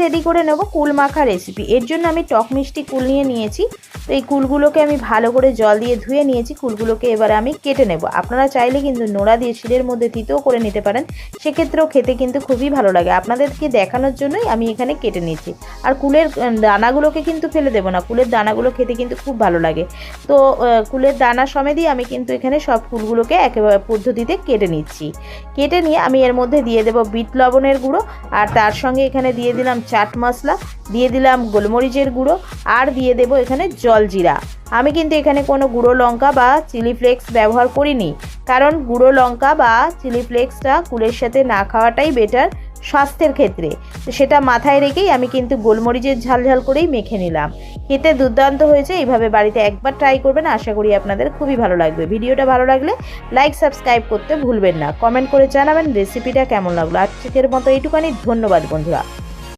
Ready করে নেব কুল মাখা রেসিপি। এর জন্য আমি টক মিষ্টি কুল নিয়েছি। তো এই কুলগুলোকে আমি ভালো করে জল দিয়ে ধুয়ে নিয়েছি। কুলগুলোকে এবারে আমি কেটে নেব। আপনারা চাইলে কিন্তু নোড়া দিয়ে শিলের মধ্যে তিতও করে নিতে পারেন, সেক্ষেত্রেও খেতে কিন্তু খুবই ভালো লাগে। আপনাদেরকে দেখানোর জন্যই আমি এখানে কেটে নিয়েছি। আর কুলের দানাগুলোকে কিন্তু ফেলে দেবো না, কুলের দানাগুলো খেতে কিন্তু খুব ভালো লাগে। তো কুলের দানা সমেতই আমি কিন্তু এখানে সব কুলগুলোকে একেবারে পদ্ধতিতে কেটে নিচ্ছি। কেটে নিয়ে আমি এর মধ্যে দিয়ে দেবো বিট লবণের গুঁড়ো, আর তার সঙ্গে এখানে দিয়ে দিলাম চাট মশলা, দিয়ে দিলাম গোলমরিচের গুঁড়ো, আর দিয়ে দেবো এখানে জলজিরা। আমি কিন্তু এখানে কোনো গুঁড়ো লঙ্কা বা চিলি ফ্লেক্স ব্যবহার করিনি, কারণ গুঁড়ো লঙ্কা বা চিলি ফ্লেক্সটা কুলের সাথে না খাওয়াটাই বেটার স্বাস্থ্যের ক্ষেত্রে। তো সেটা মাথায় রেখেই আমি কিন্তু গোলমরিচের ঝাল ঝাল করেই মেখে নিলাম। খেতে দুর্দান্ত হয়েছে। এইভাবে বাড়িতে একবার ট্রাই করবেন, আশা করি আপনাদের খুবই ভালো লাগবে। ভিডিওটা ভালো লাগলে লাইক সাবস্ক্রাইব করতে ভুলবেন না। কমেন্ট করে জানাবেন রেসিপিটা কেমন লাগলো। আজকের মতো এইটুখানি। ধন্যবাদ বন্ধুরা।